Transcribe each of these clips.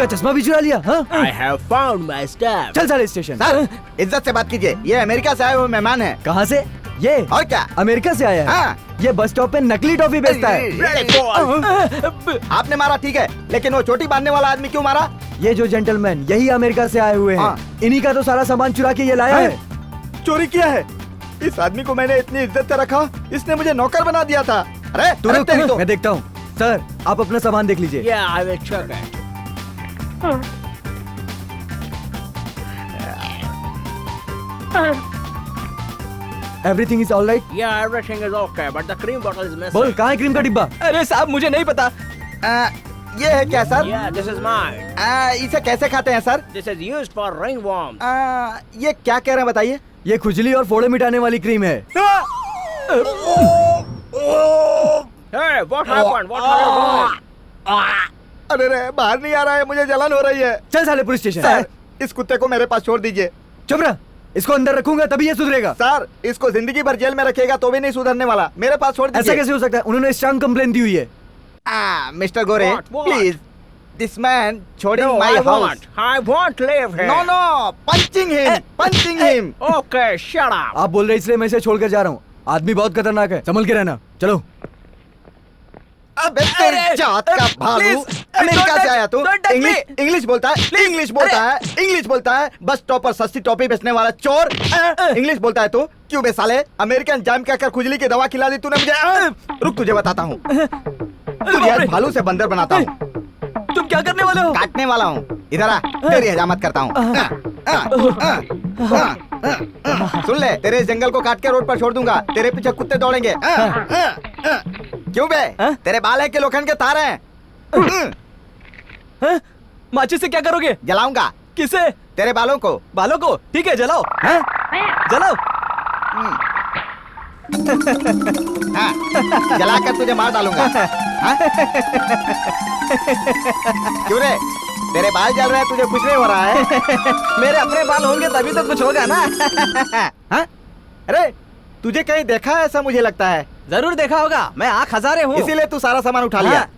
उसका चश्मा भी चुरा लिया। हाँ? I have found my staff. चल साले स्टेशन। सर इज्जत से बात कीजिए, ये अमेरिका से आए हुए मेहमान हैं। कहाँ से? ये और क्या? अमेरिका से आया है। हाँ। ये बस स्टॉप पे नकली टॉफी बेचता है। आपने मारा ठीक है, लेकिन वो चोटी बांधने वाला आदमी क्यों मारा? ये जो जेंटलमैन यही अमेरिका से आए हुए हैं। हाँ। इन्हीं का तो सारा सामान चुरा के ये लाया है। चोरी किया है? इस आदमी को मैंने इतनी इज्जत से रखा, इसने मुझे नौकर बना दिया था। अरे तू रुक, तेरी तो। मैं देखता हूँ। सर आप अपना सामान देख लीजिए। Yeah, I will check it. Everything is all right. Yeah, everything is okay, but the cream bottle is missing. बोल कहाँ है क्रीम का डिब्बा? अरे साहब मुझे नहीं पता। ये है क्या sir? Yeah, this is mine. इसे कैसे खाते हैं sir? This is used for ringworm. ये क्या कह रहे हैं बताइए? ये खुजली और फोड़े मिटाने वाली क्रीम है। Hey, what happened? What happened? अरे रे, बाहर नहीं आ रहा है, मुझे जलन हो रही है। चल साले पुलिस स्टेशन। सर इस कुत्ते को मेरे पास छोड़ दीजिए। चुप रह, इसको अंदर रखूंगा तभी ये सुधरेगा। सर इसको जिंदगी भर जेल में रखेगा तो भी नहीं सुधरने वाला, मेरे पास छोड़ ऐसा दीजिए। कैसे हो सकता है? उन्होंने स्ट्रांग कंप्लेन दी हुई है। मिस्टर गोरे What? प्लीज, दिस मैन छोड़िंग No, my I house. won't leave here. No no, punching him, punching him. Okay, shut up. आप बोल रहे इसलिए मैं इसे छोड़कर जा रहा हूँ। आदमी बहुत खतरनाक है, संभल के रहना। चलो। अबे तेरी जात का भालू, अमेरिका से आया तू? इंग्लिश बोलता है, इंग्लिश बोलता है, इंग्लिश बोलता है। बस स्टॉप पर सस्ती टॉफी बेचने वाला चोर इंग्लिश बोलता है तू? क्यों बे साले, अमेरिकन जाम कहकर खुजली की दवा खिला दी तूने मुझे। रुक तुझे बताता हूँ, तुझे आज भालू से बंदर बनाता हूँ। तुम क्या करने वाले हो? काटने वाला हूँ, इधर आ, तेरी हजामत करता हूँ। सुन ले, तेरे इस जंगल को काट के रोड पर छोड़ दूंगा, तेरे पीछे कुत्ते दौड़ेंगे। क्यों बे, तेरे बाल है कि लोखंड के तार हैं? हैं? माचिस से क्या करोगे? जलाऊंगा। किसे? तेरे बालों को। बालों को? ठीक है जलाओ। हैं? जलाओ। हाँ, जलाकर तुझे मार डालूंगा। हाँ? क्यों रे, तेरे बाल जल रहे हैं, तुझे कुछ नहीं हो रहा है? मेरे अपने बाल होंगे तभी तो कुछ होगा ना। हाँ? अरे तुझे कहीं देखा है ऐसा मुझे लगता है। जरूर देखा होगा, मैं आँख हजारे हूँ। इसीलिए तू सारा सामान उठा लिया। हाँ।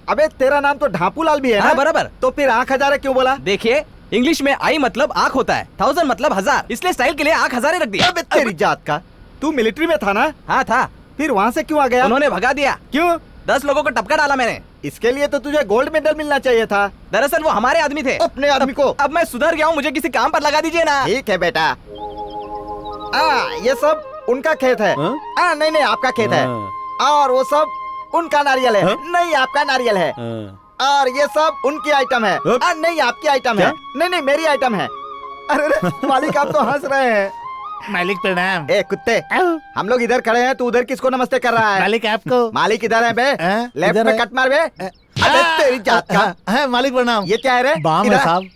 अबे तेरा नाम तो ढापू लाल भी है ना? हाँ, बराबर। तो फिर आँख हजारे क्यों बोला? देखिए इंग्लिश में आई मतलब आँख होता है, 1000 मतलब 1000, इसलिए स्टाइल के लिए आँख हजारे रख दिया। अबे तेरी जात का, तू मिलिट्री में था ना? हाँ था। फिर वहाँ से क्यों आ गया? उन्होंने भगा दिया। क्यों? 10 लोगों को टपका डाला मैंने। इसके लिए तो तुझे गोल्ड मेडल मिलना चाहिए था। दरअसल वो हमारे आदमी थे। अपने आदमी को। अब मैं सुधर गया हूँ, मुझे किसी काम पर लगा दीजिए ना। ठीक है बेटा। ये सब उनका खेत है। नहीं नहीं, आपका खेत है। और वो सब उनका नारियल है। नहीं, आपका नारियल है। और ये सब उनकी आइटम है। नहीं, आपकी आइटम है। नहीं नहीं, मेरी आइटम है। अरे रे, मालिक आप तो हंस रहे हैं। मालिक प्रणाम। ए कुत्ते, हम लोग इधर खड़े हैं, तू उधर किसको नमस्ते कर रहा है? मालिक आपको। मालिक इधर है बे, लेफ्ट इधर में है। कट मार बे। अबे तेरी जात का। है मालिक प्रणाम। ये क्या है रे? बाम है इधर आ। साहब।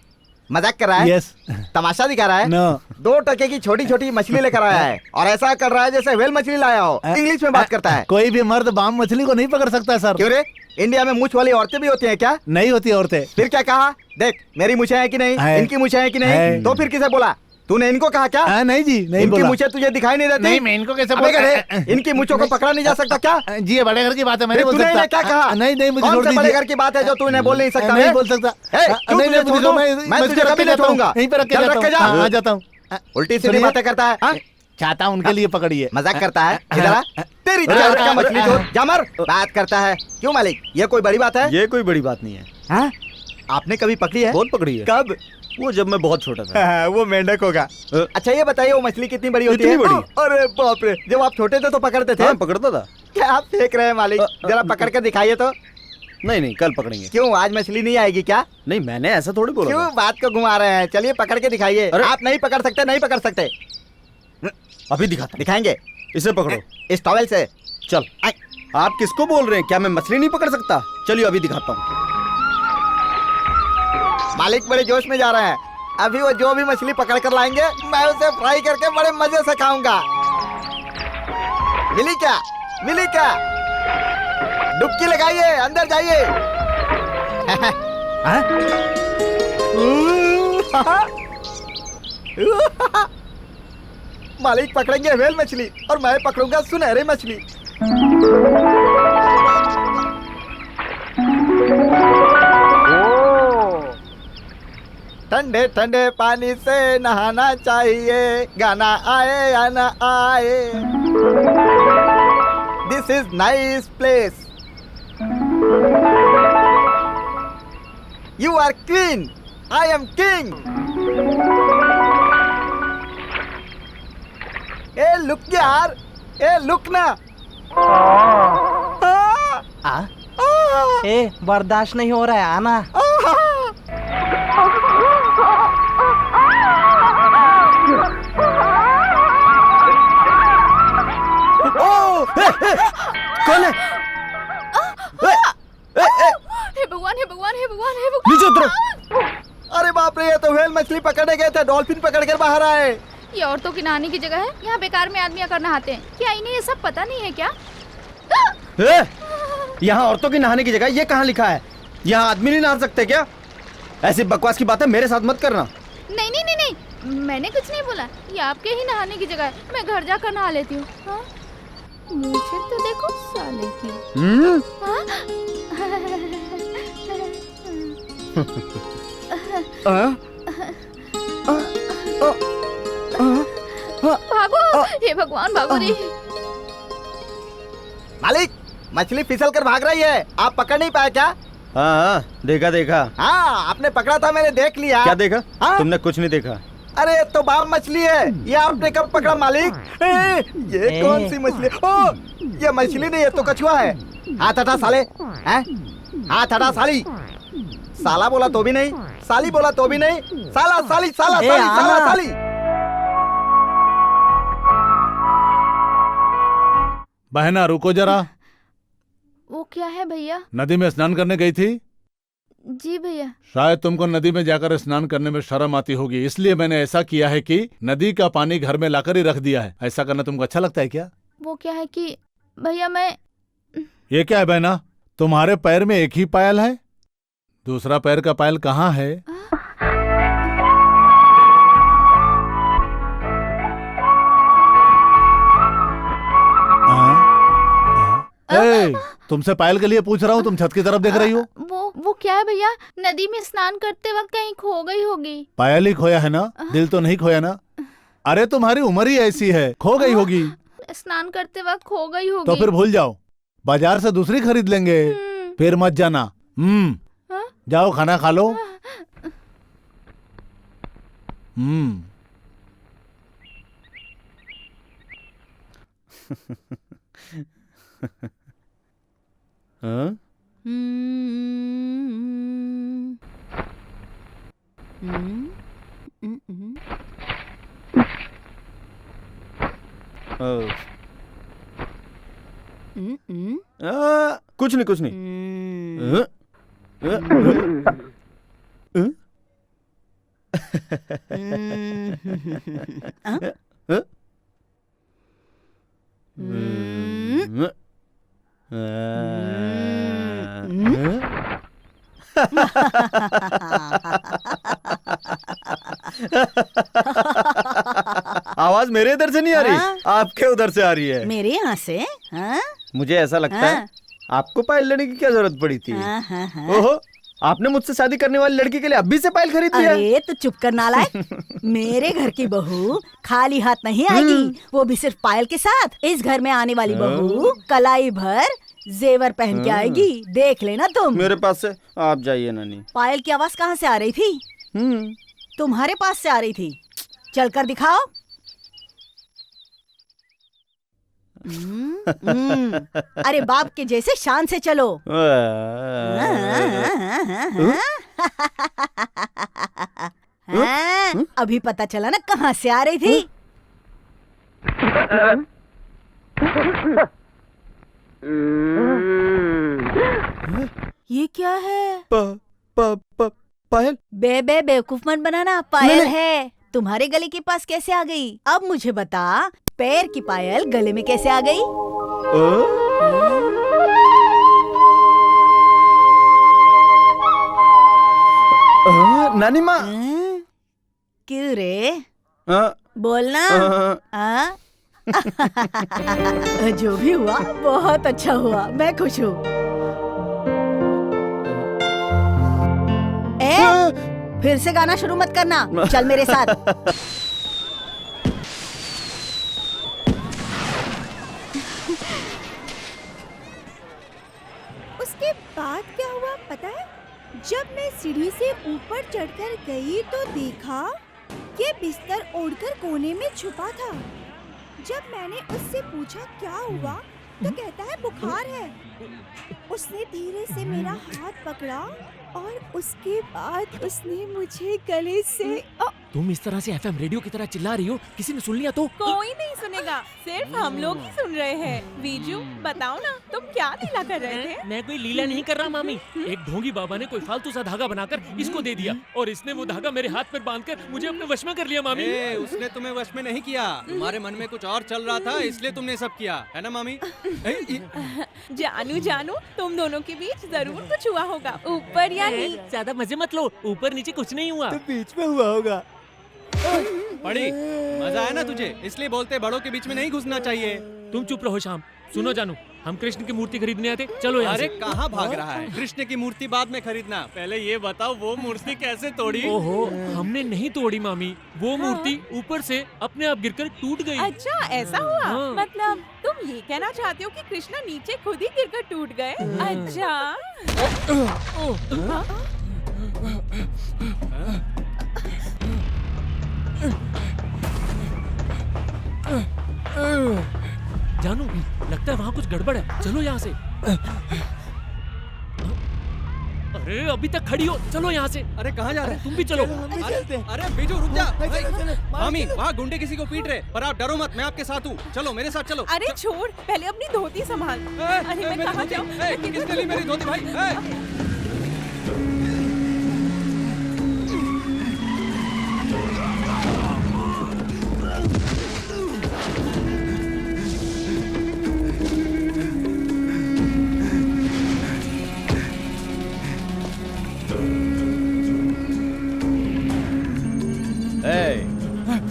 मजाक कर रहा है? यस। तमाशा दिखा रहा है? नो। 2 टके की छोटी छोटी मछली लेकर आया है और ऐसा कर रहा है जैसे व्हेल मछली लाया हो। इंग्लिश में बात करता है। कोई भी मर्द बाम मछली को नहीं पकड़ सकता सर। क्यों रे, इंडिया में मूछ वाली औरतें भी होती हैं क्या? नहीं होती औरतें। फिर क्या कहा? देख मेरी मूछें हैं कि नहीं, है। इनकी मूछें हैं कि नहीं, है। तो फिर किसे बोला? तूने इनको कहा क्या? नहीं जी, नहीं इनकी बोला। मूछें तुझे दिखाई नहीं देती? नहीं, मैं इनको कैसे अबे बोल- गधे, इनकी मूछों को पकड़ा नहीं जा सकता क्या? जी ये बड़े घर की बात है, मैं फिर नहीं बोल तूने इन्हें सकता। क्या कहा? नहीं नहीं, मुझे कौन छोड़ से बड़े दीजिए। घर की बात है जो तू इन्हें बोल नहीं सकता? नहीं है? बोल सकता। क्यों नहीं तुझे नहीं, मुझे छोड़ दूं? मैं तुझे कभी नहीं जाता हूँ। छोड़ूंगा। यहीं पे रख के चल, जाता रख के हूँ। जा। हाँ, जाता हूँ। उल्टी सीधी सुनिए। बातें करता है। हाँ? चाहता हूँ उनके लिए पकड़िए। मजाक करता है। इधर आ। तेरी जात का मछली चोर, जामर बात करता है। क्यों मालिक, ये कोई बड़ी बात है? ये कोई बड़ी बात नहीं है। हाँ? आपने कभी पकड़ी है? बहुत पकड़ी है। कब? वो जब मैं बहुत छोटा था। वो मेंढक होगा। अच्छा ये बताइए, वो मछली कितनी बड़ी होती है? इतनी बड़ी? अरे बाप रे, जब आप छोटे थे तो पकड़ते थे? हाँ, पकड़ता था। क्या आप फेंक रहे हैं मालिक? जरा पकड़ कर दिखाइए तो। नहीं नहीं, कल पकड़ेंगे। क्यों, आज मछली नहीं आएगी क्या? नहीं, मैंने ऐसा थोड़ी बोला क्यों था। बात को घुमा रहे हैं? चलिए पकड़ के दिखाइए। अरे! आप नहीं पकड़ सकते, नहीं पकड़ सकते। अभी दिखाता हूं। दिखाएंगे इसे पकड़ो। इस टॉवेल से। चल। आप किसको बोल रहे हैं? क्या मैं मछली नहीं पकड़ सकता? चलिए अभी दिखाता हूँ। मालिक बड़े जोश में जा रहे हैं। अभी वो जो भी मछली पकड़ कर लाएंगे, मैं उसे फ्राई करके बड़े मजे से खाऊंगा। मिली क्या? मिली क्या? डुबकी लगाइए, अंदर जाइए। मालिक पकड़ेंगे व्हेल मछली और मैं पकड़ूंगा सुनहरी मछली। ठंडे ठंडे पानी से नहाना चाहिए, गाना आए या ना आए। This is nice place. You are queen, I am king. A look यार, ए लुक ना। ए बर्दाश्त नहीं हो रहा है, आना। कौन है? हे भगवान हे भगवान हे भगवान हे भगवान। नीचे उतरो। अरे बाप रे, ये तो व्हेल मछली पकड़ने गए थे, डॉल्फिन पकड़ कर बाहर आए। ये औरतों की नहाने की जगह है, यहाँ बेकार में आदमी आकर नहाते हैं। क्या इन्हें ये सब पता नहीं है क्या? यहाँ औरतों की नहाने की जगह ये कहाँ लिखा है? यहाँ आदमी नहीं नहा सकते क्या? ऐसी बकवास की बातें मेरे साथ मत करना। नहीं नहीं नहीं नहीं, मैंने कुछ नहीं बोला। ये आपके ही नहाने की जगह है, मैं घर जाकर नहा लेती हूँ। हाँ? मुझे तो देखो साले की। भागो, हे भगवान भागो रे। मालिक, मछली फिसल कर भाग रही है, आप पकड़ नहीं पाए क्या? हाँ, देखा देखा। हाँ, आपने पकड़ा था, मैंने देख लिया। क्या देखा? हाँ? तुमने कुछ नहीं देखा। अरे ये तो बाम मछली है, ये आपने कब पकड़ा मालिक? ये कौन सी मछली? ओ, ये मछली नहीं, ये तो कछुआ है। हाथ हटा साले, हैं? हाथ हटा साली। साला बोला तो भी नहीं, साली बोला तो भी नहीं, साला साली साला साली साला साली। बहना रुको जरा। वो क्या है भैया? नदी में स्नान करने गई थी? जी भैया। शायद तुमको नदी में जाकर स्नान करने में शर्म आती होगी, इसलिए मैंने ऐसा किया है कि नदी का पानी घर में लाकर ही रख दिया है। ऐसा करना तुमको अच्छा लगता है क्या? वो क्या है कि भैया मैं। ये क्या है बहना, तुम्हारे पैर में एक ही पायल है? दूसरा पैर का पायल कहाँ है? तुमसे पायल के लिए पूछ रहा हूँ, तुम छत की तरफ देख रही हो। वो क्या है भैया? नदी में स्नान करते वक्त कहीं खो गई होगी। पायल ही खोया है ना, दिल तो नहीं खोया ना? अरे तुम्हारी उम्र ही ऐसी है, खो गई होगी। स्नान करते वक्त खो गई होगी। तो फिर भूल जाओ, बाजार से दूसरी खरीद लेंगे। फिर मत जाना। जाओ खाना खा लो। हाँ? कुछ नहीं कुछ नहीं। आवाज मेरे इधर से नहीं आ रही, आपके उधर से आ रही है। मेरे यहाँ से? हाँ? मुझे ऐसा लगता है आपको पायल लेने की क्या जरूरत पड़ी थी। ओहो, आपने मुझसे शादी करने वाली लड़की के लिए अभी से पायल खरीद लिया। अरे तो चुप कर नालायक। मेरे घर की बहू खाली हाथ नहीं आएगी, वो भी सिर्फ पायल के साथ। इस घर में आने वाली बहू कलाई भर जेवर पहन के आएगी, देख लेना तुम। मेरे पास से आप जाइए नानी। पायल की आवाज कहाँ से आ रही थी? तुम्हारे पास से आ रही थी। चल कर दिखाओ। अरे बाप के जैसे शान से चलो। अभी पता चला ना कहाँ से आ रही थी। ये क्या है? पायल? बेवकूफ मत बनाना, पायल है। तुम्हारे गले के पास कैसे आ गई? अब मुझे बता, पैर की पायल गले में कैसे आ गई? नानी माँ। क्यों रे? बोलना। जो भी हुआ बहुत अच्छा हुआ, मैं खुश हूँ। फिर से गाना शुरू मत करना, चल मेरे साथ। उसके बाद क्या हुआ पता है? जब मैं सीढ़ी से ऊपर चढ़कर गई तो देखा ये बिस्तर ओढ़कर कोने में छुपा था। जब मैंने उससे पूछा क्या हुआ तो कहता है बुखार है। उसने धीरे से मेरा हाथ पकड़ा और उसके बाद उसने मुझे गले से तुम इस तरह से एफएम रेडियो की तरह चिल्ला रही हो, किसी ने सुन लिया तो? कोई नहीं सुनेगा, सिर्फ हम लोग ही सुन रहे हैं। बीजू बताओ ना, तुम क्या लीला कर रहे थे? मैं कोई लीला नहीं कर रहा मामी। एक ढोंगी बाबा ने कोई फालतू सा धागा बनाकर इसको दे दिया और इसने वो धागा मेरे हाथ पर बांधकर मुझे अपने वश में कर लिया मामी। उसने तुम्हें वश में नहीं किया, तुम्हारे मन में कुछ और चल रहा था, इसलिए तुमने सब किया, है ना मामी? जानू तुम दोनों के बीच जरूर कुछ हुआ होगा, ऊपर या नीचे। ज्यादा मजे मत लो, ऊपर नीचे कुछ नहीं हुआ। तो बीच में हुआ होगा। पढ़ी मजा आया ना तुझे, इसलिए बोलते बड़ों के बीच में नहीं घुसना चाहिए। तुम चुप रहो शाम। सुनो जानू, हम कृष्ण की मूर्ति खरीदने आते, चलो यहाँ अरे से। कहाँ भाग रहा है? कृष्ण की मूर्ति बाद में खरीदना, पहले ये बताओ वो मूर्ति कैसे तोड़ी? ओहो, हमने नहीं तोड़ी मामी, वो मूर्ति ऊपर से अपने आप गिरकर टूट गई। अच्छा ऐसा हुआ? हाँ। मतलब तुम ये कहना चाहते हो कि कृष्णा नीचे खुद ही गिरकर टूट गए? अच्छा। जानू, लगता है वहाँ कुछ गड़बड़ है, चलो यहाँ से। अरे अभी तक खड़ी हो, चलो यहाँ से। अरे कहाँ जा रहे हैं? तुम भी चलो। अरे बीजू रुक जा। मामी वहाँ गुंडे किसी को पीट रहे, पर आप डरो मत, मैं आपके साथ हूँ। चलो मेरे साथ चलो। अरे छोड़, पहले अपनी धोती संभाल। अरे मैं कहाँ जाऊँ? किसने ली मेरी धोती भाई?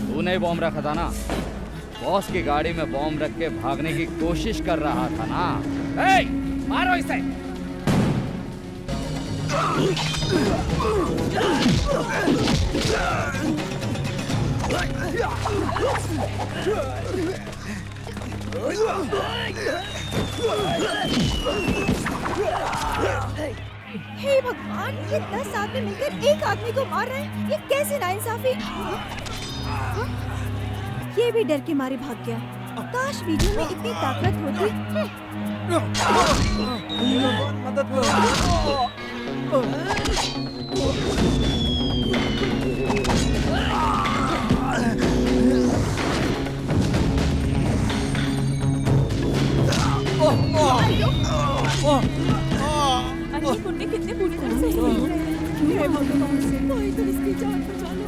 तूने बॉम्ब रखा था ना? बॉस की गाड़ी में बॉम्ब रख के भागने की कोशिश कर रहा था ना? मारो इसे। हे भगवान, ये 10 आदमी मिलकर एक आदमी को मार रहे हैं, ये कैसे नाइंसाफी? ये भी डर के मारे भाग गया। काश वीडियो में इतनी ताकत होती। मदद करो। अरे ये गुंडे कितने बुरी तरह से हिल रहे हैं। हे भगवान, कोई तो इसकी जान बचा लो।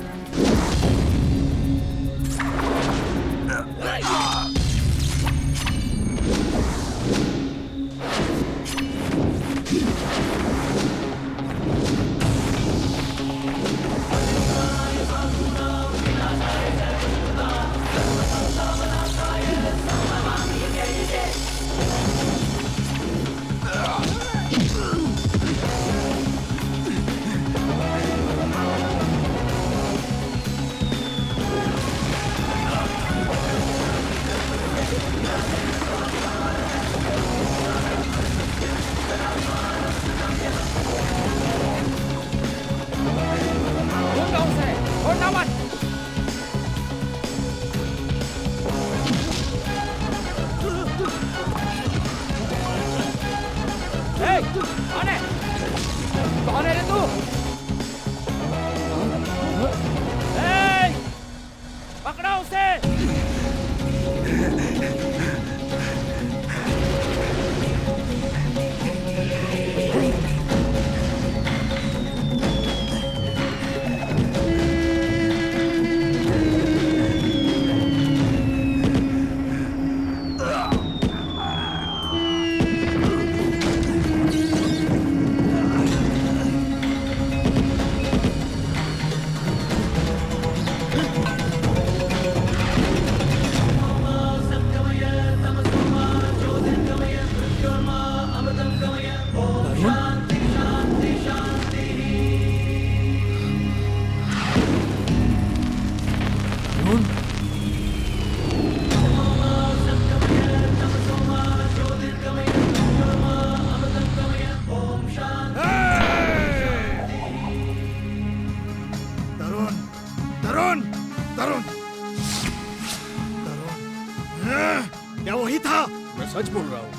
क्या वही था? मैं सच बोल रहा हूँ,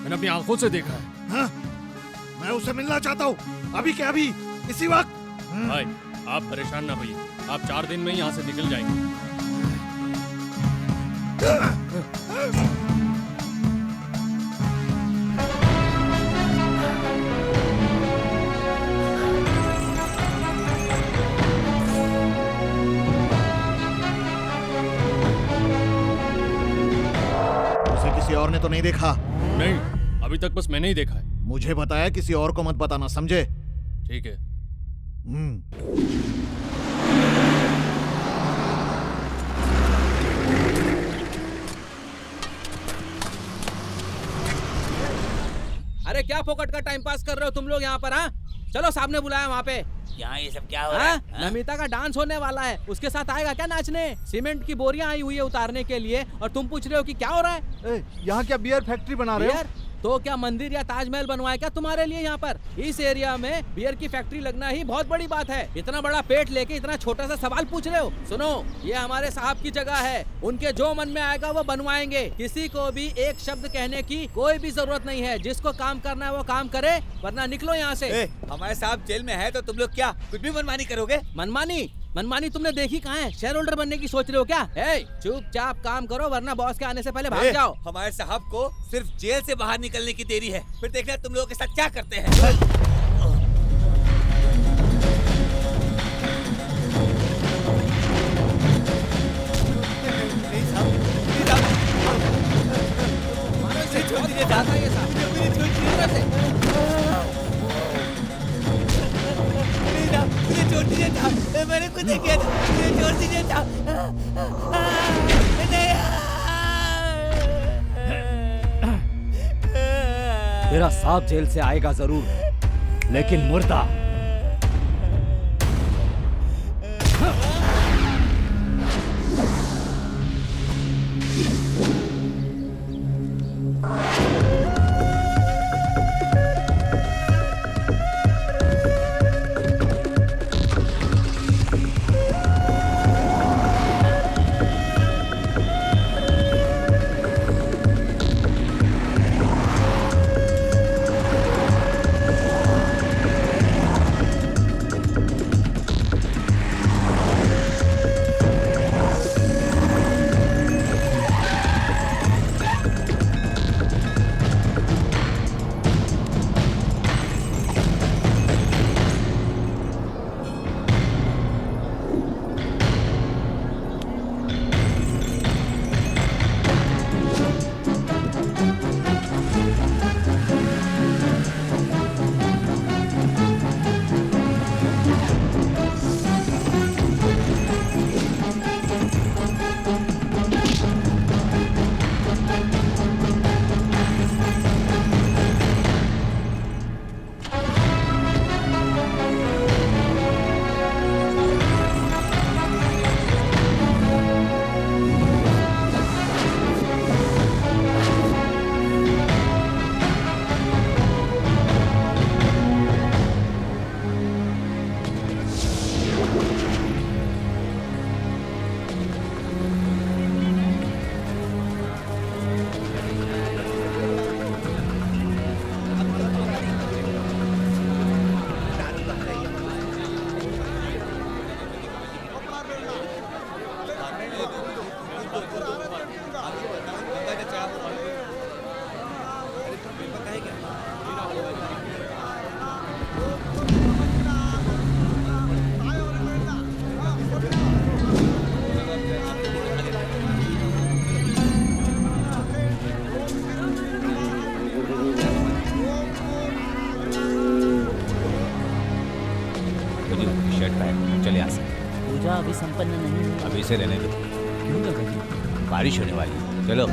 मैंने अपनी आंखों से देखा है। हाँ? मैं उससे मिलना चाहता हूँ, अभी के अभी, इसी वक्त। भाई आप परेशान ना होइए, आप 4 दिन में ही यहाँ से निकल जाएंगे। उसे किसी और ने तो नहीं देखा? नहीं, अभी तक बस मैंने ही देखा है। मुझे बताया, किसी और को मत बताना, समझे? ठीक है। अरे क्या फोकट का टाइम पास कर रहे हो तुम लोग यहाँ पर? हाँ, चलो सामने बुलाया वहाँ पे। यहाँ ये सब क्या हो रहा है? नमिता का डांस होने वाला है, उसके साथ आएगा क्या नाचने? सीमेंट की बोरियां आई हुई है उतारने के लिए, और तुम पूछ रहे हो कि क्या हो रहा है? यहाँ क्या बियर फैक्ट्री बना रहे हो? तो क्या मंदिर या ताजमहल बनवाए क्या तुम्हारे लिए यहाँ पर? इस एरिया में बियर की फैक्ट्री लगना ही बहुत बड़ी बात है। इतना बड़ा पेट लेके इतना छोटा सा सवाल पूछ रहे हो? सुनो, ये हमारे साहब की जगह है, उनके जो मन में आएगा वो बनवाएंगे। किसी को भी एक शब्द कहने की कोई भी जरूरत नहीं है। जिसको काम करना है वो काम करे, वरना निकलो यहाँ से। हमारे साहब जेल में है तो तुम लोग क्या कुछ भी मनमानी करोगे? मनमानी तुमने देखी कहाँ है? शेयर होल्डर बनने की सोच रहे हो क्या? चुपचाप काम करो, वरना बॉस के आने से पहले भाग जाओ। हमारे साहब को सिर्फ जेल से बाहर निकलने की देरी है, फिर देखना तुम लोगों के साथ क्या करते हैं। मैंने कुछ नहीं किया था, मुझे छोड़ दीजिए था। तेरा सांप जेल से आएगा जरूर, लेकिन मुर्दा। चले आ सकते। पूजा अभी संपन्न नहीं हुई। अभी से रहने दो, क्यों लगा? बारिश होने वाली है। चलो।